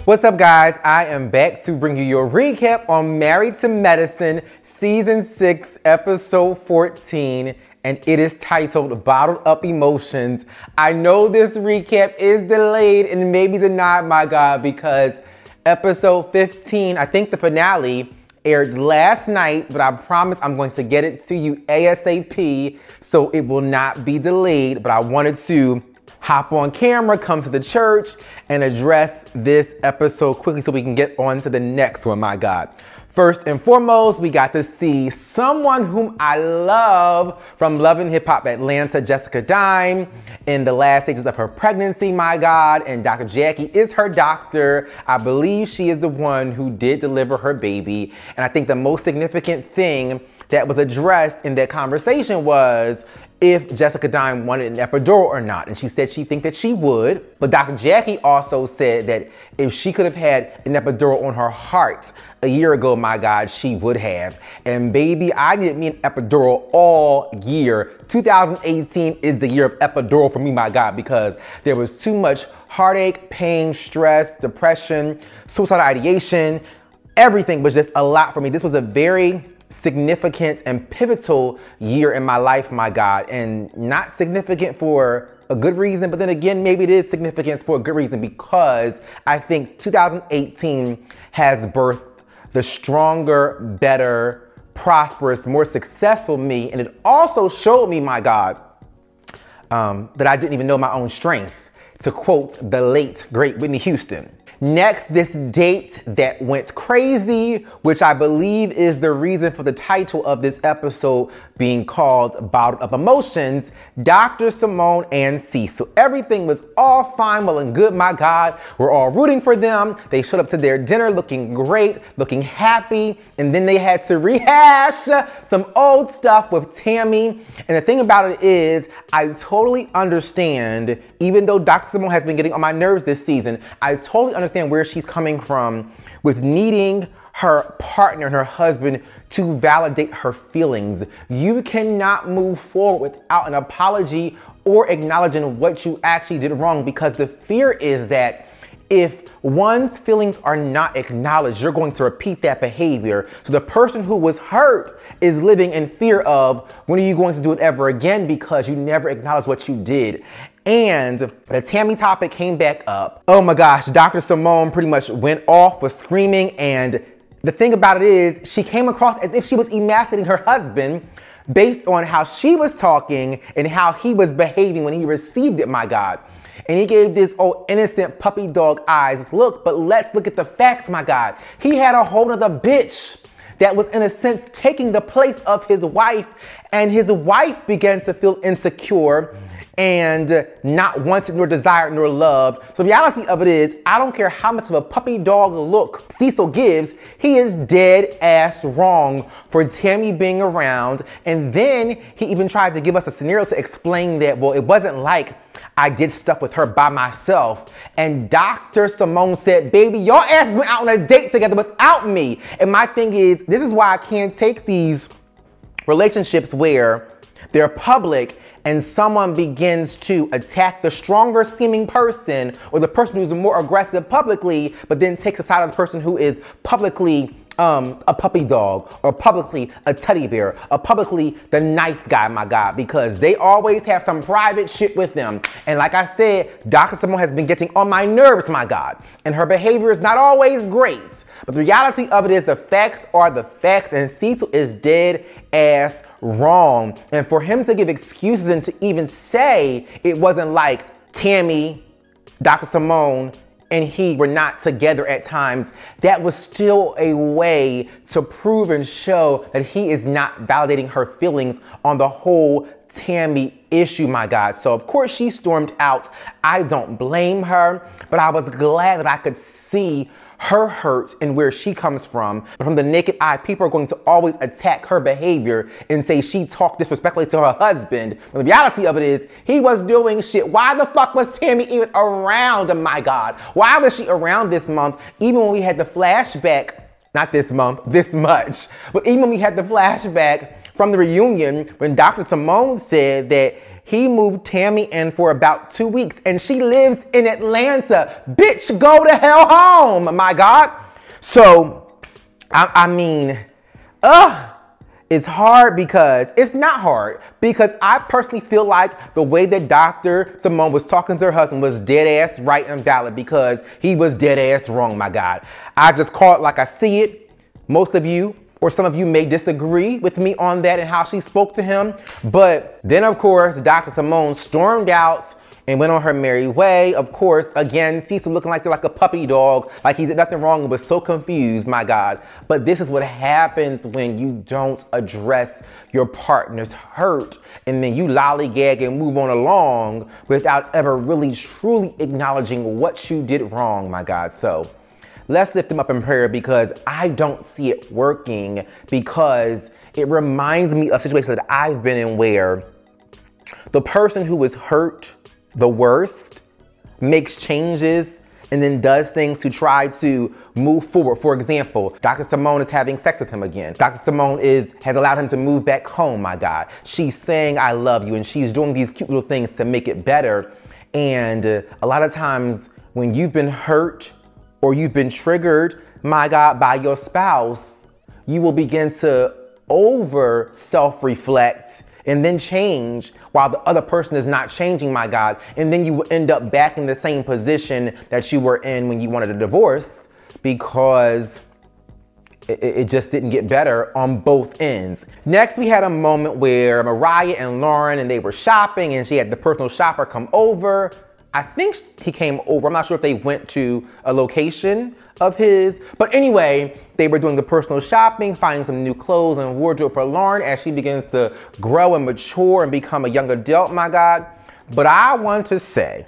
What's up, guys? I am back to bring you your recap on Married to Medicine, Season 6, Episode 14, and it is titled Bottled Up Emotions. I know this recap is delayed and maybe denied, my God, because Episode 15, I think the finale, aired last night, but I promise I'm going to get it to you ASAP, so it will not be delayed, but I wanted to hop on camera, come to the church, and address this episode quickly so we can get on to the next one, my God. First and foremost, we got to see someone whom I love from Love and Hip Hop Atlanta, Jessica Dime, in the last stages of her pregnancy, my God, and Dr. Jackie is her doctor. I believe she is the one who did deliver her baby, and I think the most significant thing that was addressed in that conversation was if Jessica Dime wanted an epidural or not. And she said she think that she would, but Dr. Jackie also said that if she could have had an epidural on her heart a year ago, my God, she would have. And baby, I needed me an epidural all year. 2018 is the year of epidural for me, my God, because there was too much heartache, pain, stress, depression, suicidal ideation. Everything was just a lot for me. This was a very significant and pivotal year in my life, my God, and not significant for a good reason, but then again, maybe it is significant for a good reason, because I think 2018 has birthed the stronger, better, prosperous, more successful me, and it also showed me, my God, that I didn't even know my own strength, to quote the late, great Whitney Houston. Next, this date that went crazy, which I believe is the reason for the title of this episode being called Bottled Up Emotions, Dr. Simone and Cecil. Everything was all fine, well and good, my God. We're all rooting for them. They showed up to their dinner looking great, looking happy, and then they had to rehash some old stuff with Tammy. And the thing about it is, I totally understand, even though Dr. Simone has been getting on my nerves this season, I totally understand where she's coming from with needing her partner and her husband to validate her feelings. You cannot move forward without an apology or acknowledging what you actually did wrong, because the fear is that if one's feelings are not acknowledged, you're going to repeat that behavior. So the person who was hurt is living in fear of, when are you going to do it ever again, because you never acknowledged what you did. And the Tammy topic came back up. Oh my gosh, Dr. Simone pretty much went off with screaming, and the thing about it is, she came across as if she was emasculating her husband based on how she was talking and how he was behaving when he received it, my God. And he gave this innocent puppy dog eyes look, but let's look at the facts, my God. He had a whole nother bitch that was, in a sense, taking the place of his wife, and his wife began to feel insecure and not wanted, nor desired, nor loved. So the reality of it is, I don't care how much of a puppy dog look Cecil gives, he is dead ass wrong for Tammy being around. And then he even tried to give us a scenario to explain that, well, it wasn't like I did stuff with her by myself. And Dr. Simone said, baby, your asses went out on a date together without me. And my thing is, this is why I can't take these relationships where they're public and someone begins to attack the stronger seeming person, or the person who's more aggressive publicly, but then takes the side of the person who is publicly a puppy dog, or publicly a teddy bear, or publicly the nice guy, my God, because they always have some private shit with them. And like I said, Dr. Simone has been getting on my nerves, my God, and her behavior is not always great. But the reality of it is, the facts are the facts, and Cecil is dead ass wrong. And for him to give excuses and to even say it wasn't like Tammy, Dr. Simone, and he were not together at times, that was still a way to prove and show that he is not validating her feelings on the whole Tammy issue, my God. So of course she stormed out. I don't blame her, but I was glad that I could see her hurt and where she comes from. But from the naked eye, people are going to always attack her behavior and say she talked disrespectfully to her husband. But the reality of it is, he was doing shit. Why the fuck was Tammy even around, my God? Why was she around this month, even when we had the flashback, not this month, this much, but even when we had the flashback from the reunion when Dr. Simone said that he moved Tammy in for about 2 weeks and she lives in Atlanta. Bitch, go to hell home, my God. So, I mean, it's hard because, it's not hard, because I personally feel like the way that Dr. Simone was talking to her husband was dead ass right and valid because he was dead ass wrong, my God. I just call it like I see it. Most of you, or some of you may disagree with me on that and how she spoke to him. But then of course, Dr. Simone stormed out and went on her merry way. Of course, again, Cecil looking like a puppy dog, like he did nothing wrong and was so confused, my God. But this is what happens when you don't address your partner's hurt and then you lollygag and move on along without ever really truly acknowledging what you did wrong, my God. So let's lift them up in prayer because I don't see it working, because it reminds me of situations that I've been in where the person who was hurt the worst makes changes and then does things to try to move forward. For example, Dr. Simone is having sex with him again. Dr. Simone has allowed him to move back home, my God. She's saying, I love you, and she's doing these cute little things to make it better. And a lot of times when you've been hurt or you've been triggered, my God, by your spouse, you will begin to over self-reflect and then change while the other person is not changing, my God. And then you will end up back in the same position that you were in when you wanted a divorce because it just didn't get better on both ends. Next, we had a moment where Mariah and Lauren, and they were shopping and she had the personal shopper come over. I think he came over. I'm not sure if they went to a location of his. But anyway, they were doing the personal shopping, finding some new clothes and wardrobe for Lauren as she begins to grow and mature and become a young adult, my God. But I want to say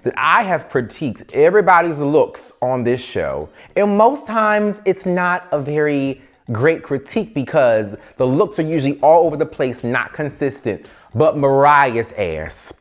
that I have critiqued everybody's looks on this show. And most times it's not a very great critique because the looks are usually all over the place, not consistent. But Mariah's ass,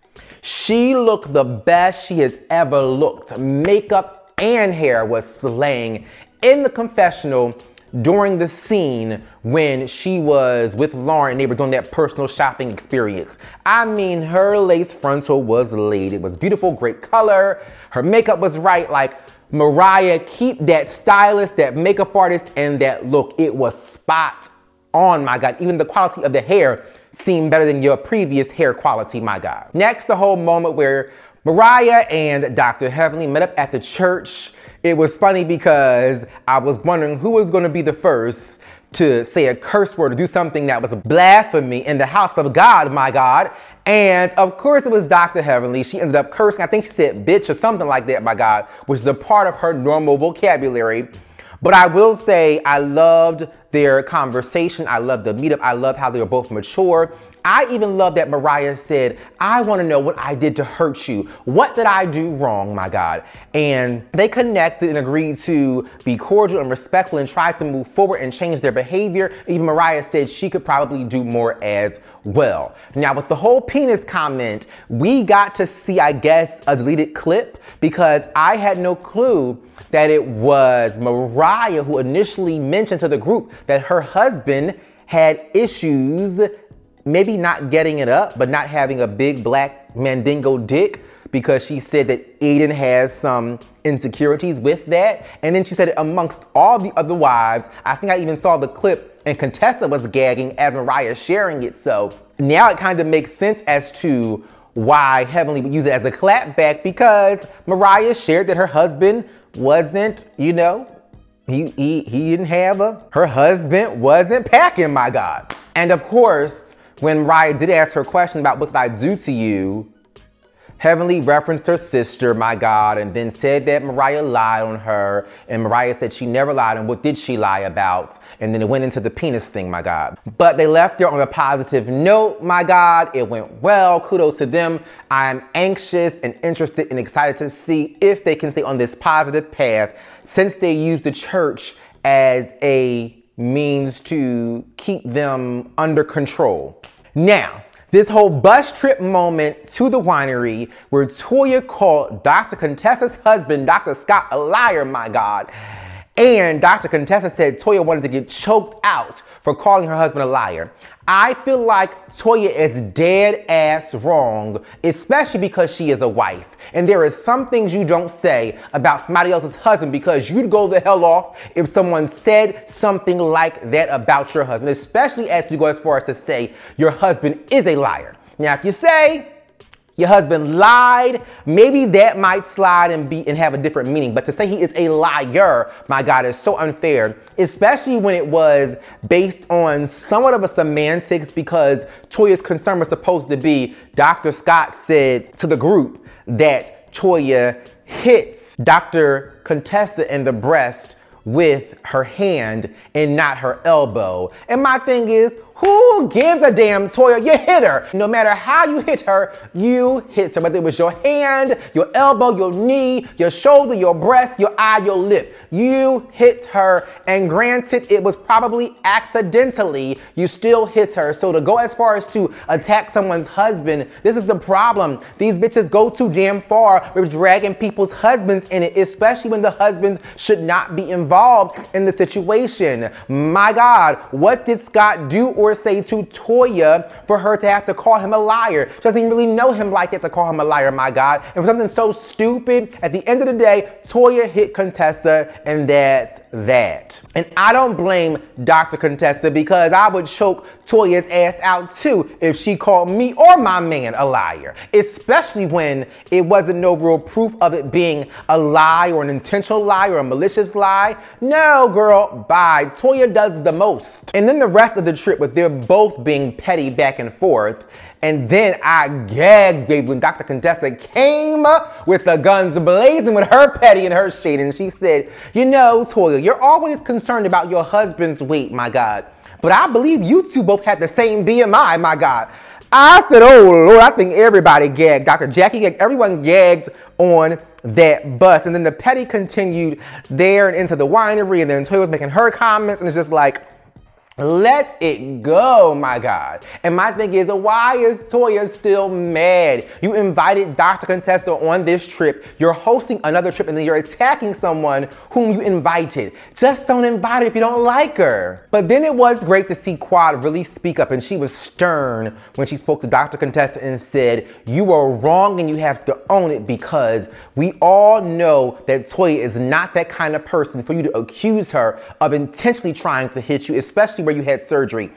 she looked the best she has ever looked. Makeup and hair was slaying in the confessional during the scene when she was with Lauren and they were doing that personal shopping experience. I mean, her lace frontal was laid. It was beautiful, great color. Her makeup was right. Like, Mariah, keep that stylist, that makeup artist, and that look. It was spot on, my God. Even the quality of the hair seemed better than your previous hair quality, my God. Next, the whole moment where Mariah and Dr. Heavenly met up at the church. It was funny because I was wondering who was going to be the first to say a curse word or do something that was a blasphemy in the house of God, my God. And of course it was Dr. Heavenly. She ended up cursing. I think she said bitch or something like that, my God, which is a part of her normal vocabulary. But I will say I loved their conversation. I loved the meetup. I loved how they were both mature. I even love that Mariah said, I want to know what I did to hurt you. What did I do wrong, my God? And they connected and agreed to be cordial and respectful and try to move forward and change their behavior. Even Mariah said she could probably do more as well. Now, with the whole penis comment, we got to see, I guess, a deleted clip because I had no clue that it was Mariah who initially mentioned to the group that her husband had issues, maybe not getting it up, but not having a big black mandingo dick, because she said that Aiden has some insecurities with that. And then she said it amongst all the other wives. I think I even saw the clip and Contessa was gagging as Mariah sharing it. So now it kind of makes sense as to why Heavenly would use it as a clapback, because Mariah shared that her husband wasn't, you know, he didn't have her husband wasn't packing, my God. And of course, when Mariah did ask her question about what did I do to you, Heavenly referenced her sister, my God, and then said that Mariah lied on her, and Mariah said she never lied, and what did she lie about? And then it went into the penis thing, my God. But they left there on a positive note, my God. It went well, kudos to them. I'm anxious and interested and excited to see if they can stay on this positive path since they used the church as a means to keep them under control. Now, this whole bus trip moment to the winery where Toya called Dr. Contessa's husband, Dr. Scott, a liar, my God. And Dr. Contessa said Toya wanted to get choked out for calling her husband a liar. I feel like Toya is dead ass wrong, especially because she is a wife. And there is some things you don't say about somebody else's husband because you'd go the hell off if someone said something like that about your husband, especially as you go as far as to say your husband is a liar. Now, if you say your husband lied, maybe that might slide and have a different meaning. But to say he is a liar, my God, is so unfair, especially when it was based on somewhat of a semantics, because Toya's concern was supposed to be, Dr. Scott said to the group that Toya hits Dr. Contessa in the breast with her hand and not her elbow. And my thing is, who gives a damn, Toya? You hit her. No matter how you hit her, you hit her. Whether it was your hand, your elbow, your knee, your shoulder, your breast, your eye, your lip. You hit her. And granted, it was probably accidentally, you still hit her. So to go as far as to attack someone's husband, this is the problem. These bitches go too damn far with dragging people's husbands in it, especially when the husbands should not be involved in the situation. My God, what did Scott do or say to Toya for her to have to call him a liar? She doesn't really know him like that to call him a liar, my God. And for something so stupid, at the end of the day, Toya hit Contessa, and that's that. And I don't blame Dr. Contessa, because I would choke Toya's ass out too if she called me or my man a liar, especially when it wasn't no real proof of it being a lie or an intentional lie or a malicious lie. No, girl, bye. Toya does the most. And then the rest of the trip with they're both being petty back and forth. And then I gagged, baby, when Dr. Contessa came with the guns blazing with her petty and her shade. And she said, you know, Toya, you're always concerned about your husband's weight, my God. But I believe you two both had the same BMI, my God. I said, oh, Lord, I think everybody gagged. Dr. Jackie gagged, everyone gagged on that bus. And then the petty continued there and into the winery. And then Toya was making her comments. And it's just like, let it go, my God. And my thing is, why is Toya still mad? You invited Dr. Contessa on this trip. You're hosting another trip, and then you're attacking someone whom you invited. Just don't invite her if you don't like her. But then it was great to see Quad really speak up, and she was stern when she spoke to Dr. Contessa and said, you are wrong and you have to own it, because we all know that Toya is not that kind of person for you to accuse her of intentionally trying to hit you, especially where you had surgery.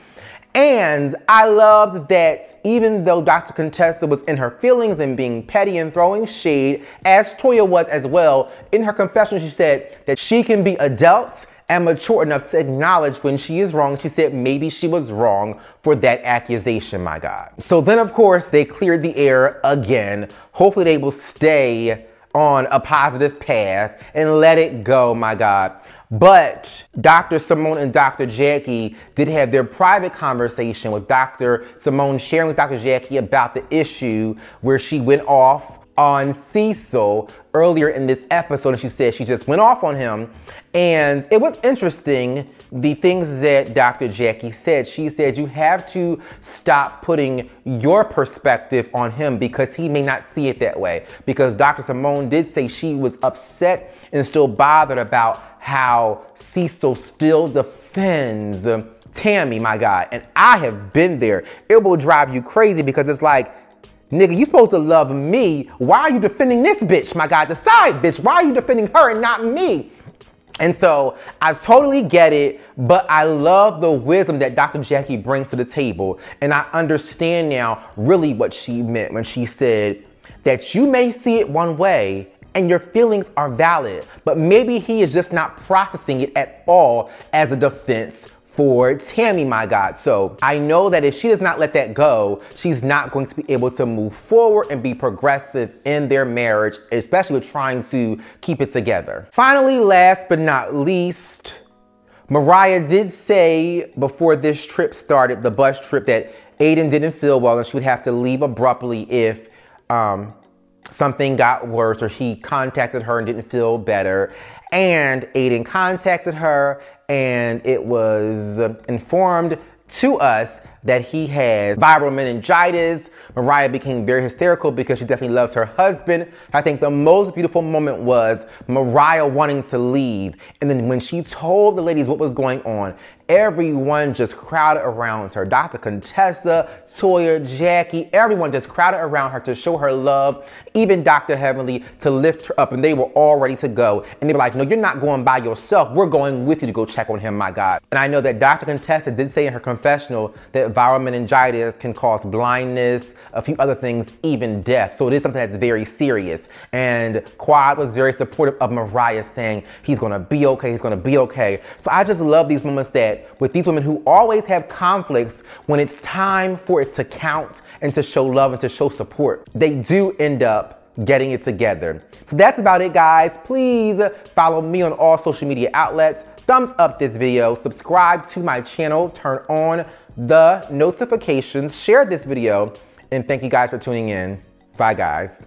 And I loved that even though Dr. Contessa was in her feelings and being petty and throwing shade, as Toya was as well, in her confession she said that she can be adult and mature enough to acknowledge when she is wrong. She said maybe she was wrong for that accusation, my God. So then, of course, they cleared the air again. Hopefully they will stay on a positive path and let it go, my God. But Dr. Simone and Dr. Jackie did have their private conversation with Dr. Simone sharing with Dr. Jackie about the issue where she went off on Cecil earlier in this episode, and she said she just went off on him. And it was interesting, the things that Dr. Jackie said. She said you have to stop putting your perspective on him because he may not see it that way. Because Dr. Simone did say she was upset and still bothered about how Cecil still defends Tammy, my God. And I have been there. It will drive you crazy because it's like, nigga, you supposed to love me. Why are you defending this bitch, my God? The side bitch. Why are you defending her and not me? And so I totally get it, but I love the wisdom that Dr. Jackie brings to the table. And I understand now really what she meant when she said that you may see it one way and your feelings are valid, but maybe he is just not processing it at all as a defense for Tammy, my God. So I know that if she does not let that go, she's not going to be able to move forward and be progressive in their marriage, especially with trying to keep it together. Finally, last but not least, Mariah did say before this trip started, the bus trip, that Aiden didn't feel well and she would have to leave abruptly if something got worse or he contacted her and didn't feel better. And Aiden contacted her, and it was informed to us that he has viral meningitis. Mariah became very hysterical because she definitely loves her husband. I think the most beautiful moment was Mariah wanting to leave. And then when she told the ladies what was going on, everyone just crowded around her. Dr. Contessa, Toya, Jackie, everyone just crowded around her to show her love, even Dr. Heavenly to lift her up, and they were all ready to go. And they were like, no, you're not going by yourself. We're going with you to go check on him, my God. And I know that Dr. Contessa did say in her confessional that viral meningitis can cause blindness, a few other things, even death. So it is something that's very serious. And Quad was very supportive of Mariah, saying he's gonna be okay, he's gonna be okay. So I just love these moments that with these women who always have conflicts, when it's time for it to count and to show love and to show support, they do end up getting it together. So that's about it, guys. Please follow me on all social media outlets. Thumbs up this video, subscribe to my channel, turn on the notifications, share this video, and thank you guys for tuning in. Bye, guys.